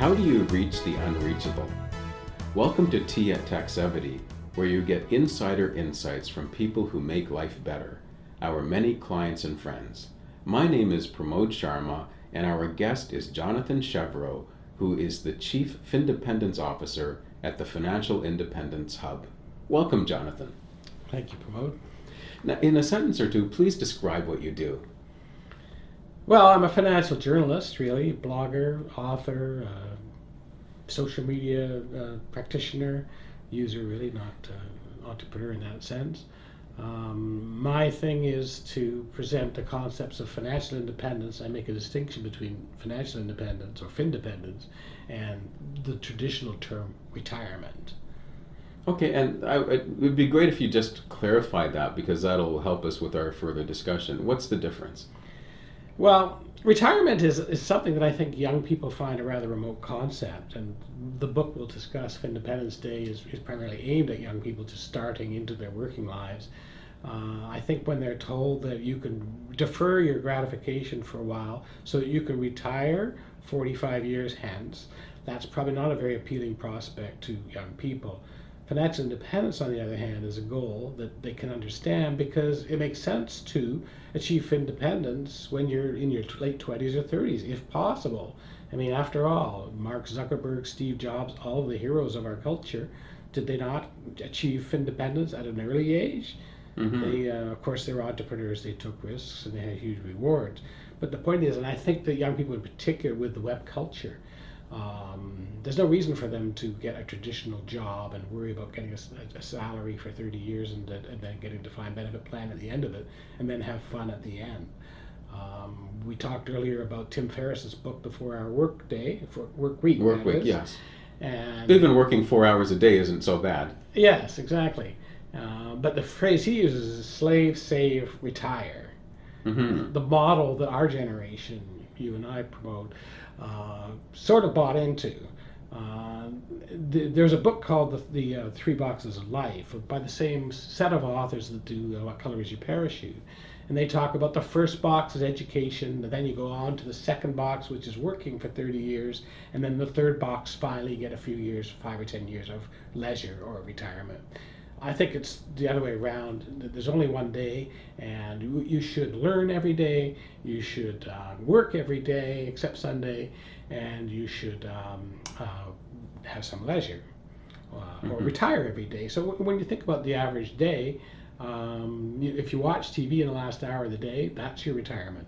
How do you reach the unreachable? Welcome to Tea at Taxevity, where you get insider insights from people who make life better, our many clients and friends. My name is Pramod Sharma, and our guest is Jonathan Chevreau, who is the Chief Findependence Officer at the Financial Independence Hub. Welcome, Jonathan. Thank you, Pramod. Now, in a sentence or two, please describe what you do. Well, I'm a financial journalist, really, blogger, author, social media practitioner, user, really, not entrepreneur in that sense. My thing is to present the concepts of financial independence. I make a distinction between financial independence or findependence and the traditional term retirement. Okay, and it would be great if you just clarified that, because that'll help us with our further discussion. What's the difference? Well, retirement is something that I think young people find a rather remote concept, and the book we'll discuss, Findependence Day, is primarily aimed at young people just starting into their working lives. I think when they're told that you can defer your gratification for a while so that you can retire 45 years hence, that's probably not a very appealing prospect to young people. Financial independence, on the other hand, is a goal that they can understand because it makes sense to achieve independence when you're in your late 20s or 30s, if possible. I mean, after all, Mark Zuckerberg, Steve Jobs, all of the heroes of our culture, did they not achieve independence at an early age? Mm-hmm. They, of course, they were entrepreneurs, they took risks, and they had huge rewards. But the point is, and I think that young people in particular with the web culture, there's no reason for them to get a traditional job and worry about getting a salary for 30 years and then getting a defined benefit plan at the end of it and then have fun at the end. We talked earlier about Tim Ferriss's book, The 4-Hour Work Week. Work Week, yes. And even working 4 hours a day isn't so bad. Yes, exactly. But the phrase he uses is slave, save, retire. Mm-hmm. The model that our generation, you and I, promote, sort of bought into. There's a book called the Three Boxes of Life by the same set of authors that do What Color Is Your Parachute, and they talk about the first box is education, and then you go on to the second box, which is working for 30 years, and then the third box, finally you get a few years, 5 or 10 years of leisure or retirement. I think it's the other way around. There's only one day, and you should learn every day. You should work every day except Sunday, and you should have some leisure or retire every day. So when you think about the average day, if you watch TV in the last hour of the day, that's your retirement.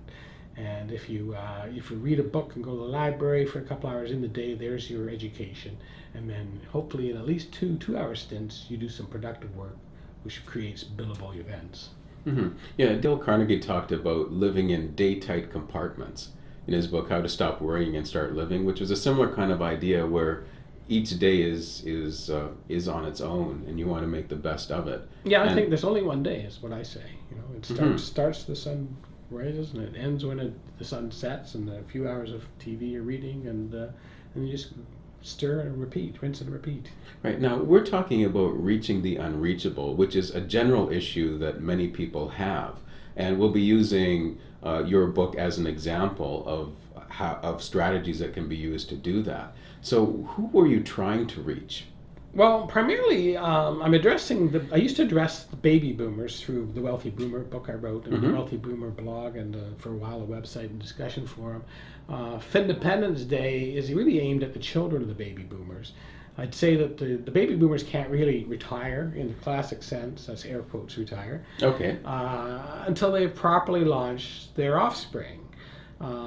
And if you read a book and go to the library for a couple hours in the day, there's your education. And then hopefully in at least two-hour stints, you do some productive work, which creates billable events. Mm-hmm. Yeah, Dale Carnegie talked about living in day-tight compartments in his book, How to Stop Worrying and Start Living, which was a similar kind of idea where each day is on its own, and you want to make the best of it. Yeah, I think there's only one day, is what I say. You know, it starts the sun rises and it ends when the sun sets, and a few hours of TV or reading, and you just stir and repeat, rinse and repeat. Right, now we're talking about reaching the unreachable, which is a general issue that many people have, and we'll be using your book as an example of strategies that can be used to do that. So who were you trying to reach? Well, primarily, I used to address the baby boomers through the Wealthy Boomer book I wrote, and the Wealthy Boomer blog, and for a while a website and discussion forum. Findependence Day is really aimed at the children of the baby boomers. I'd say that the baby boomers can't really retire in the classic sense, that's air quotes retire, okay, until they've properly launched their offspring.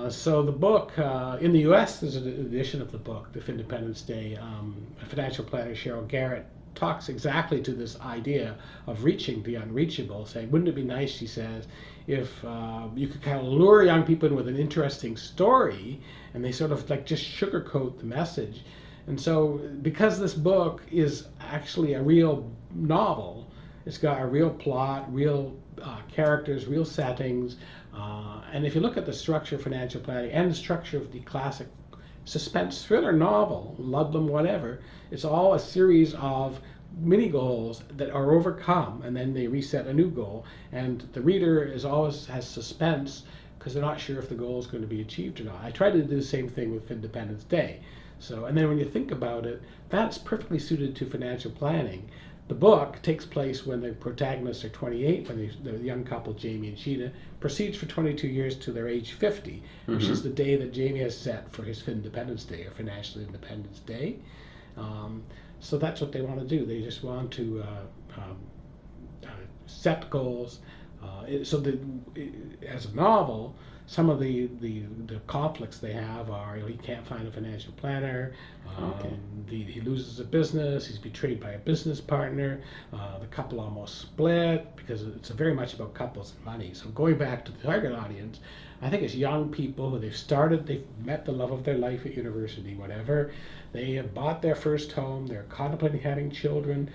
So the book, in the U.S., there's an edition of the book, The Findependence Day. Financial planner Cheryl Garrett talks exactly to this idea of reaching the unreachable, saying, wouldn't it be nice, she says, if you could kind of lure young people in with an interesting story, and they sort of like just sugarcoat the message. And so because this book is actually a real novel, it's got a real plot, real characters, real settings, and if you look at the structure of financial planning and the structure of the classic suspense thriller novel, Ludlum whatever, it's all a series of mini goals that are overcome, and then they reset a new goal, and the reader always has suspense because they're not sure if the goal is going to be achieved or not. I try to do the same thing with Independence Day. So, and then when you think about it, that's perfectly suited to financial planning. The book takes place when the protagonists are 28, when the young couple, Jamie and Sheena, proceeds for 22 years to their age 50, which is the day that Jamie has set for his Independence Day, or Financial Independence Day. So that's what they want to do. They just want to set goals. As a novel, some of the conflicts they have are, he can't find a financial planner, he loses a business, he's betrayed by a business partner, the couple almost split, because it's very much about couples and money. So going back to the target audience, I think it's young people who they've met the love of their life at university, whatever. They have bought their first home, they're contemplating having children.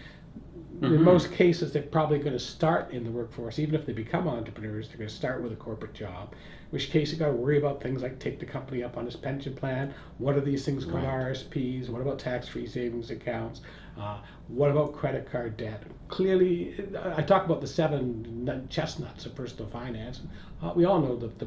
In most cases, they're probably going to start in the workforce. Even if they become entrepreneurs, they're going to start with a corporate job. In which case, you've got to worry about things like take the company up on its pension plan. What are these things called RSPs? What about tax-free savings accounts? What about credit card debt? Clearly, I talk about the 7 chestnuts of personal finance. We all know that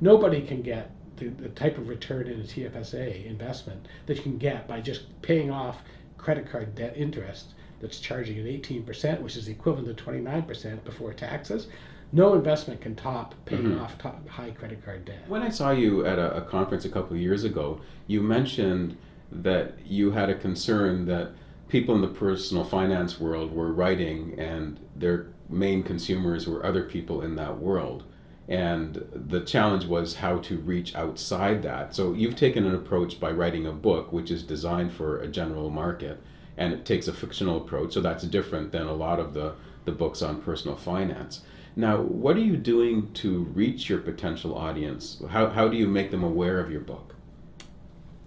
nobody can get the type of return in a TFSA investment that you can get by just paying off credit card debt interest that's charging at 18%, which is the equivalent to 29% before taxes. No investment can top paying off high credit card debt. When I saw you at a conference a couple of years ago, you mentioned that you had a concern that people in the personal finance world were writing and their main consumers were other people in that world. And the challenge was how to reach outside that. So you've taken an approach by writing a book which is designed for a general market, and it takes a fictional approach, so that's different than a lot of the books on personal finance. Now, what are you doing to reach your potential audience? How do you make them aware of your book?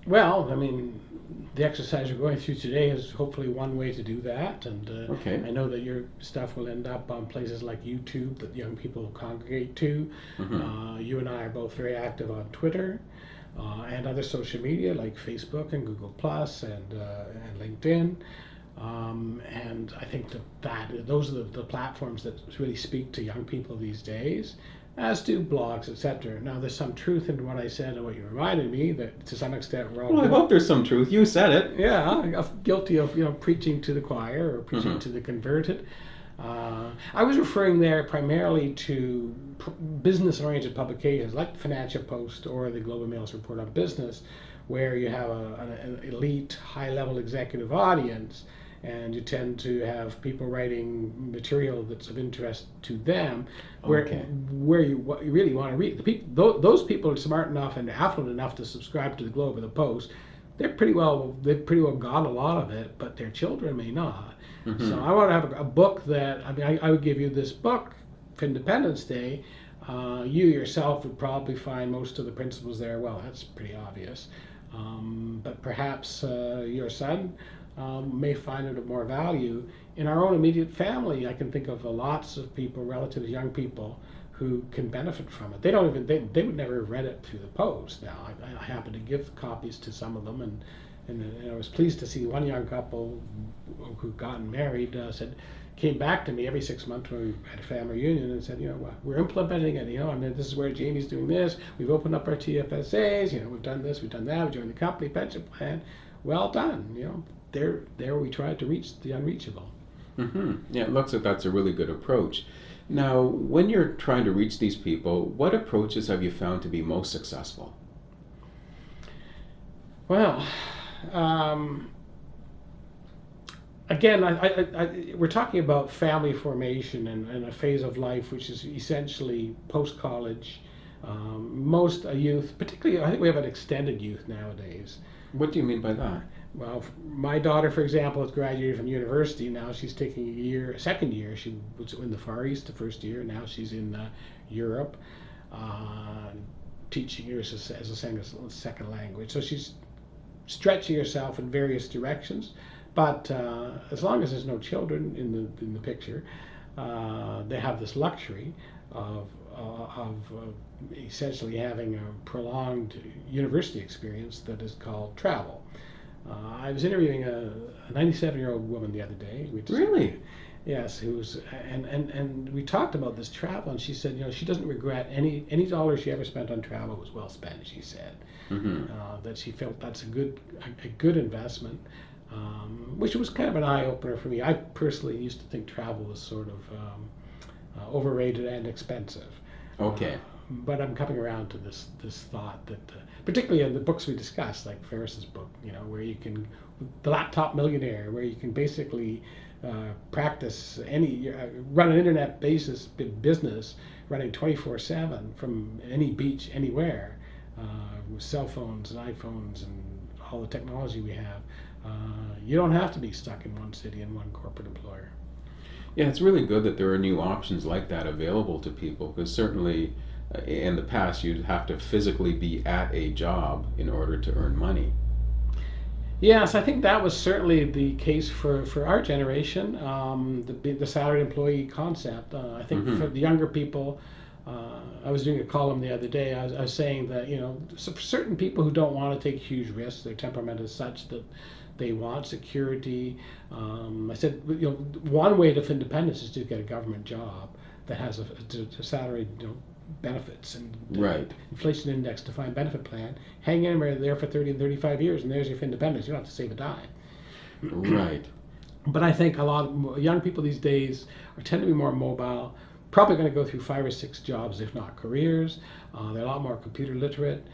Well, I mean, the exercise we're going through today is hopefully one way to do that, and I know that your stuff will end up on places like YouTube that young people will congregate to. You and I are both very active on Twitter. And other social media like Facebook and Google Plus and LinkedIn, and I think that those are the platforms that really speak to young people these days, as do blogs, etc. Now, there's some truth in what I said and what you reminded me, that to some extent we're all. Well, I hope there's some truth. You said it. Yeah, I'm guilty of preaching to the choir or preaching to the converted. I was referring there primarily to business-oriented publications like the Financial Post or the Globe and Mail's Report on Business, where you have an elite, high-level executive audience, and you tend to have people writing material that's of interest to them, where you really want to read. Those people are smart enough and affluent enough to subscribe to the Globe or the Post. They've pretty well got a lot of it, but their children may not. So I want to have a book that, I would give you this book for Independence Day. You yourself would probably find most of the principles there. Well, that's pretty obvious. But perhaps your son may find it of more value. In our own immediate family, I can think of lots of people, relatively young people, who can benefit from it. They would never have read it through the post. Now, I happen to give copies to some of them, and I was pleased to see one young couple who'd gotten married came back to me every 6 months when we had a family reunion and said, well, we're implementing it, this is where Jamie's doing this, we've opened up our TFSAs, we've done this, we've done that, we joined the company pension plan. Well done, there we tried to reach the unreachable. Yeah, it looks like that's a really good approach. Now, when you're trying to reach these people, what approaches have you found to be most successful? Well, again, we're talking about family formation and a phase of life which is essentially post-college. Most youth, particularly, I think we have an extended youth nowadays. What do you mean by that? Well, my daughter, for example, has graduated from university. Now she's taking a second year. She was in the Far East the first year. Now she's in Europe, teaching English as a second language. So she's stretching herself in various directions. But as long as there's no children in the picture, they have this luxury of essentially having a prolonged university experience that is called travel. I was interviewing a 97-year-old woman the other day. Really? Yes, who's and we talked about this travel, and she said, she doesn't regret any dollar she ever spent on travel was well spent. She said Hmm. that she felt that's a good investment, which was kind of an eye opener for me. I personally used to think travel was sort of overrated and expensive. Okay. But I'm coming around to this thought that, particularly in the books we discussed, like Ferris's book, where you can, the Laptop Millionaire, where you can basically practice run an internet basis business running 24/7 from any beach anywhere, with cell phones and iPhones and all the technology we have. You don't have to be stuck in one city and one corporate employer. Yeah, it's really good that there are new options like that available to people, because certainly in the past you'd have to physically be at a job in order to earn money. Yes, I think that was certainly the case for our generation, the salaried employee concept. I think Hmm. for the younger people, I was doing a column the other day. I was saying that for certain people who don't want to take huge risks, their temperament is such that they want security. I said, one way to independence is to get a government job that has a salary, benefits and Right. inflation index defined benefit plan. Hang in there for 30 and 35 years, and there's your independence. You don't have to save a dime. Right. But I think a lot of young people these days tend to be more mobile, probably going to go through 5 or 6 jobs, if not careers. They're a lot more computer literate,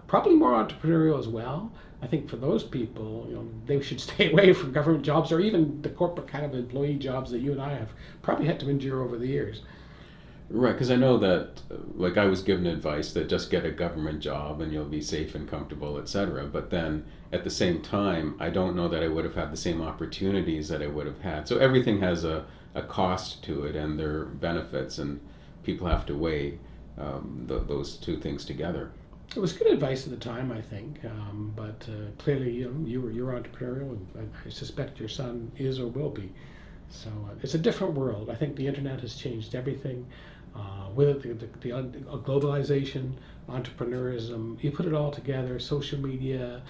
probably more entrepreneurial as well. I think for those people, they should stay away from government jobs or even the corporate kind of employee jobs that you and I have probably had to endure over the years. Right, because I know that, like, I was given advice that just get a government job and you'll be safe and comfortable, etc. But then at the same time, I don't know that I would have had the same opportunities that I would have had. So everything has a cost to it and their benefits, and people have to weigh those two things together. It was good advice at the time, I think, but clearly you're entrepreneurial, and I suspect your son is or will be. So it's a different world. I think the internet has changed everything. With it, the globalization, entrepreneurism, you put it all together, social media.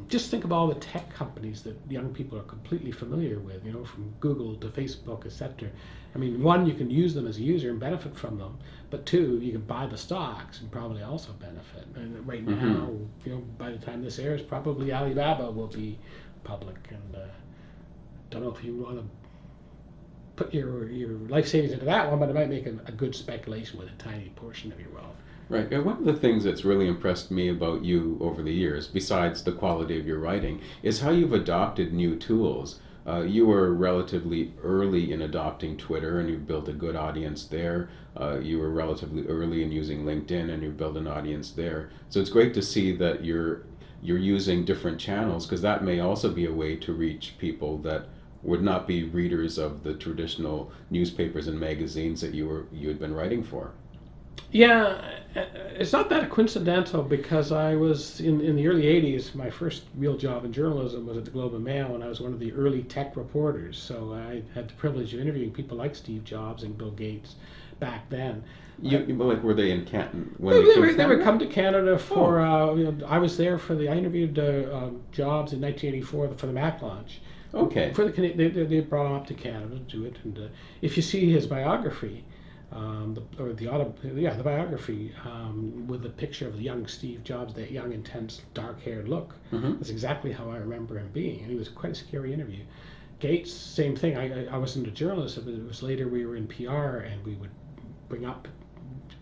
Just think of all the tech companies that young people are completely familiar with, from Google to Facebook, etc. I mean, one, you can use them as a user and benefit from them, but two, you can buy the stocks and probably also benefit. And right now, by the time this airs, probably Alibaba will be public, and don't know if you want to put your life savings into that one, but it might make a good speculation with a tiny portion of your wealth. Right. And one of the things that's really impressed me about you over the years, besides the quality of your writing, is how you've adopted new tools. You were relatively early in adopting Twitter, and you've built a good audience there. You were relatively early in using LinkedIn, and you've built an audience there. So it's great to see that you're using different channels, because that may also be a way to reach people that would not be readers of the traditional newspapers and magazines that you had been writing for. Yeah, it's not that coincidental, because I was in the early 80s. My first real job in journalism was at the Globe and Mail, and I was one of the early tech reporters. So I had the privilege of interviewing people like Steve Jobs and Bill Gates back then. Like, were they in Canton when They would come to Canada for. I was there I interviewed Jobs in 1984 for the Mac launch. Okay. They brought him up to Canada to do it, and if you see his biography, the biography with the picture of the young Steve Jobs, that young, intense, dark-haired look, that's exactly how I remember him being, and he was quite a scary interview. Gates, same thing. I wasn't a journalist, but it was later we were in PR, and we would bring up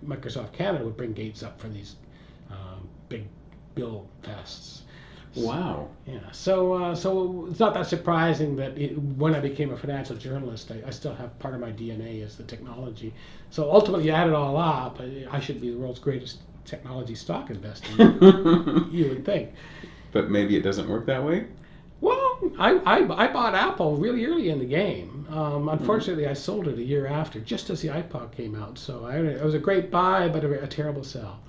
Microsoft Canada would bring Gates up for these big bill fests. Wow. Yeah, so it's not that surprising that when I became a financial journalist, I still have part of my DNA as the technology. So ultimately, you add it all up, I should be the world's greatest technology stock investor. You would think. But maybe it doesn't work that way? Well, I bought Apple really early in the game. Unfortunately, I sold it a year after, just as the iPod came out. So it was a great buy, but a terrible sell.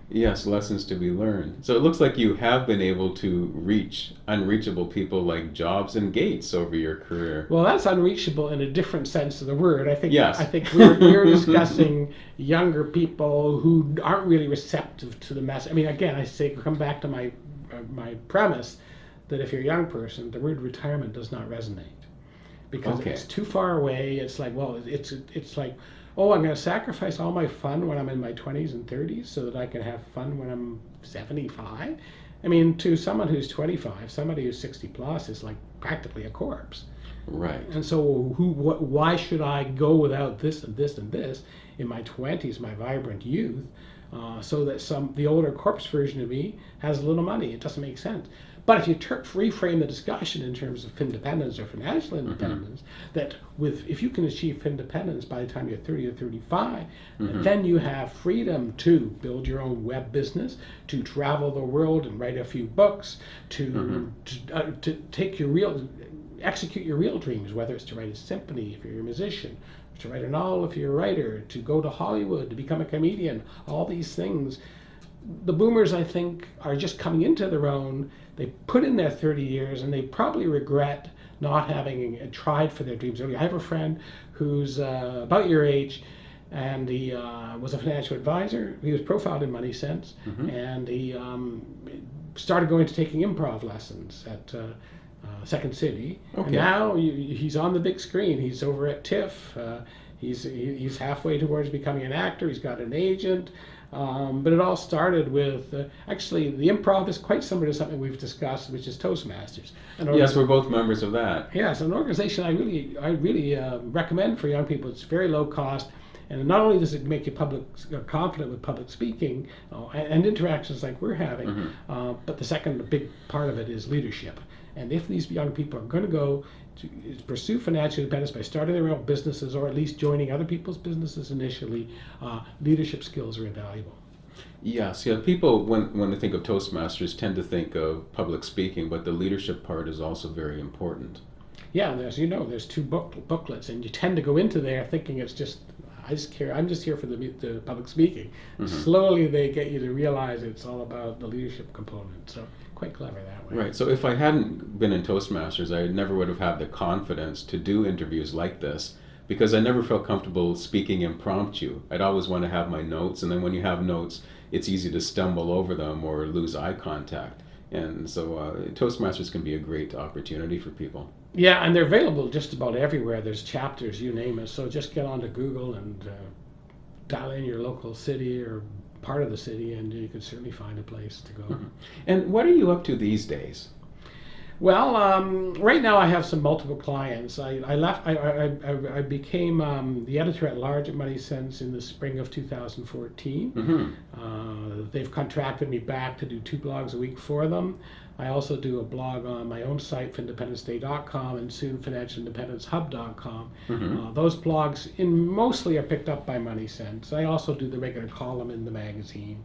Yes, lessons to be learned. So it looks like you have been able to reach unreachable people like Jobs and Gates over your career. Well, that's unreachable in a different sense of the word. I think. Yes. I think we're discussing younger people who aren't really receptive to the message. I mean, again, come back to my premise that if you're a young person, the word retirement does not resonate. because Okay. it's too far away. It's like, well, it's like, oh, I'm going to sacrifice all my fun when I'm in my 20s and 30s so that I can have fun when I'm 75. I mean, to someone who's 25, somebody who's 60 plus is like practically a corpse. Right. And so, why should I go without this and this and this in my 20s, my vibrant youth, so that the older corpse version of me has a little money? It doesn't make sense. But if you reframe the discussion in terms of independence or financial independence, that if you can achieve independence by the time you're 30 or 35, then you have freedom to build your own web business, to travel the world and write a few books, to take execute your real dreams, whether it's to write a symphony if you're a musician, to write a novel if you're a writer, to go to Hollywood, to become a comedian, all these things. The boomers, I think, are just coming into their own. They put in their 30 years and they probably regret not having tried for their dreams earlier. I have a friend who's about your age, and he was a financial advisor. He was profiled in Money Sense, and he started going to taking improv lessons at Second City. Okay. And now he's on the big screen. He's over at TIFF. He's halfway towards becoming an actor. He's got an agent. But it all started with, actually, the improv is quite similar to something we've discussed, which is Toastmasters. Yes, we're both members of that. Yes, an organization I really recommend for young people. It's very low cost, and not only does it make you confident with public speaking and interactions like we're having, but the second big part of it is leadership. And if these young people are going to go to pursue financial independence by starting their own businesses or at least joining other people's businesses initially, leadership skills are invaluable. Yes, yeah. People, when they think of Toastmasters, tend to think of public speaking, but the leadership part is also very important. Yeah, and there's two booklets, and you tend to go into there thinking it's just, I'm just here for the public speaking. Slowly they get you to realize it's all about the leadership component. So quite clever that way. Right. So if I hadn't been in Toastmasters, I never would have had the confidence to do interviews like this, because I never felt comfortable speaking impromptu. I'd always want to have my notes, and then when you have notes, it's easy to stumble over them or lose eye contact. And so Toastmasters can be a great opportunity for people. Yeah, and they're available just about everywhere. There's chapters, you name it. So just get onto Google and dial in your local city or part of the city, and you can certainly find a place to go. And what are you up to these days? Well, right now I have some multiple clients. I became the editor at large at Money Sense in the spring of 2014. They've contracted me back to do 2 blogs a week for them. I also do a blog on my own site, FinDependenceDay.com, and soon FinancialIndependenceHub.com. Those blogs mostly are picked up by Money Sense. I also do the regular column in the magazine.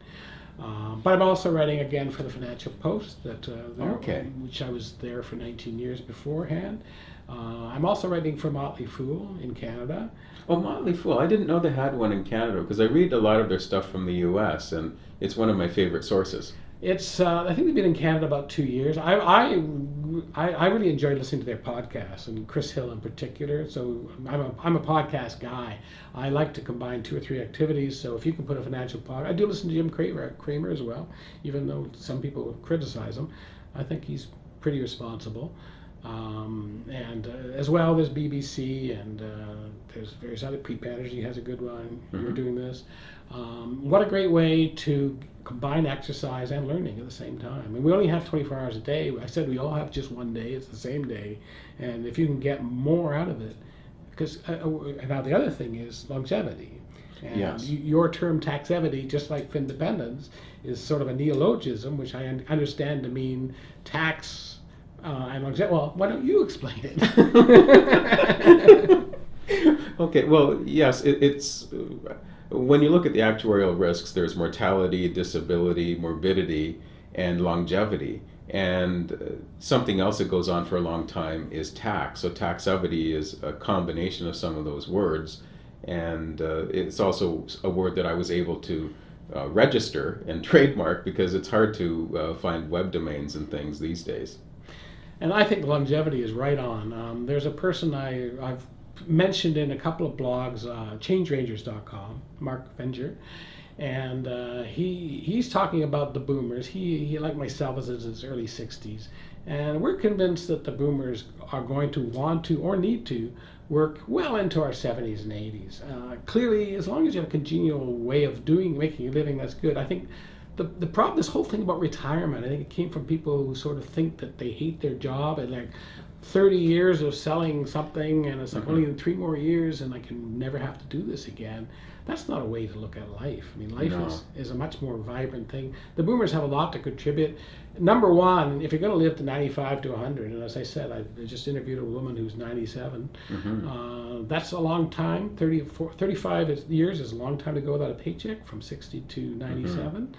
But I'm also writing again for the Financial Post, which I was there for 19 years beforehand. I'm also writing for Motley Fool in Canada. Oh, Motley Fool. I didn't know they had one in Canada, because I read a lot of their stuff from the U.S., and it's one of my favorite sources. It's I think they've been in Canada about 2 years. I really enjoy listening to their podcasts, and Chris Hill in particular. So I'm a podcast guy. I like to combine 2 or 3 activities. So if you can put a financial podcast, I do listen to Jim Cramer as well, even though some people criticize him. I think he's pretty responsible. And as well, there's BBC, and there's various other. Pete Banerjee has a good one. You're doing this. What a great way to combine exercise and learning at the same time. And we only have 24 hours a day. I said we all have just one day. It's the same day. And if you can get more out of it, because now the other thing is longevity. And yes. Your term taxevity, just like Findependence, is sort of a neologism, which I understand to mean tax and longevity. Well, why don't you explain it? Okay, well, yes, it's when you look at the actuarial risks, there's mortality, disability, morbidity, and longevity. And something else that goes on for a long time is tax. So taxevity is a combination of some of those words. And it's also a word that I was able to register and trademark, because it's hard to find web domains and things these days. And I think longevity is right on. There's a person I've mentioned in a couple of blogs, changerangers.com, Mark Venger, and he's talking about the boomers. He like myself, is in his early 60s, and we're convinced that the boomers are going to want to or need to work well into our 70s and 80s. Clearly, as long as you have a congenial way of making a living, that's good. I think the problem, this whole thing about retirement, I think it came from people who sort of think that they hate their job and like 30 years of selling something, and it's like only 3 more years and I can never have to do this again. That's not a way to look at life. I mean, life is a much more vibrant thing. The boomers have a lot to contribute. Number one, if you're going to live to 95 to 100, and as I said, I just interviewed a woman who's 97. That's a long time. 35 years is a long time to go without a paycheck, from 60 to 97.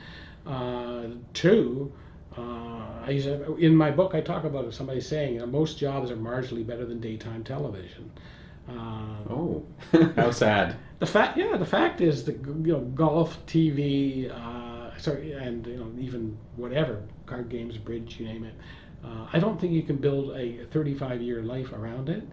Two, in my book, I talk about somebody saying, most jobs are marginally better than daytime television. How sad. The fact is that golf, TV, and even whatever, card games, bridge, you name it. I don't think you can build a 35-year life around it.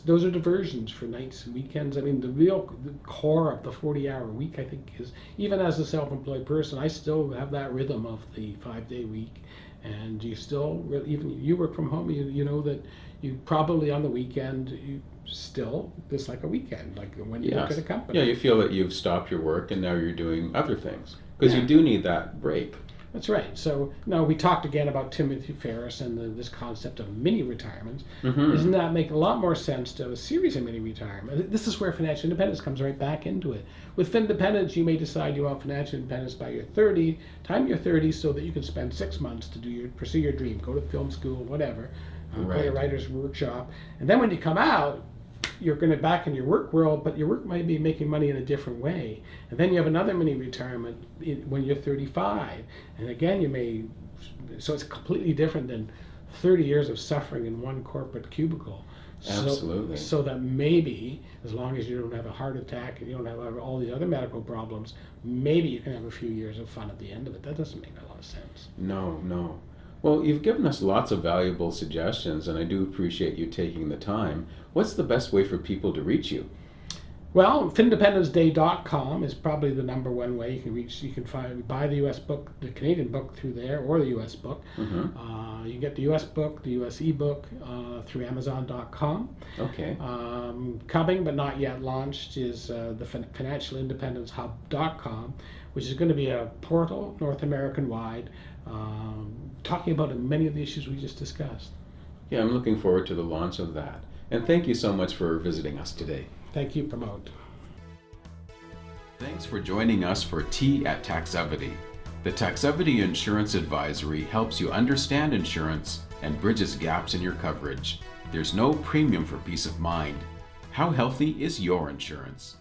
Those are diversions for nights and weekends. I mean, the core of the 40-hour week, I think, is, even as a self-employed person, I still have that rhythm of the 5-day week. And even you work from home, you know that you probably on the weekend, it's like a weekend, like when you work at a company. Yeah, you feel that you've stopped your work and now you're doing other things, because you do need that break. That's right. So now we talked again about Timothy Ferriss and this concept of mini retirements. Doesn't that make a lot more sense to have a series of mini retirement? This is where financial independence comes right back into it. With Findependence, you may decide you want financial independence by your 30s, so that you can spend 6 months to pursue your dream, go to film school, whatever, play a writer's workshop, and then when you come out, you're going to back in your work world, but your work might be making money in a different way. And then you have another mini retirement when you're 35. And again, so it's completely different than 30 years of suffering in one corporate cubicle. Absolutely. So that maybe, as long as you don't have a heart attack and you don't have all these other medical problems, maybe you can have a few years of fun at the end of it. That doesn't make a lot of sense. No. Well, you've given us lots of valuable suggestions, and I do appreciate you taking the time. What's the best way for people to reach you? Well, findependenceday.com is probably the number one way you can buy the U.S. book, the Canadian book through there, or the U.S. book. You can get the U.S. book, the U.S. ebook through Amazon.com. Okay. Coming but not yet launched is the financialindependence.hub.com, which is going to be a portal, North American-wide, talking about many of the issues we just discussed. Yeah, I'm looking forward to the launch of that. And thank you so much for visiting us today. Thank you, Pramod. Thanks for joining us for Tea at Taxevity. The Taxevity Insurance Advisory helps you understand insurance and bridges gaps in your coverage. There's no premium for peace of mind. How healthy is your insurance?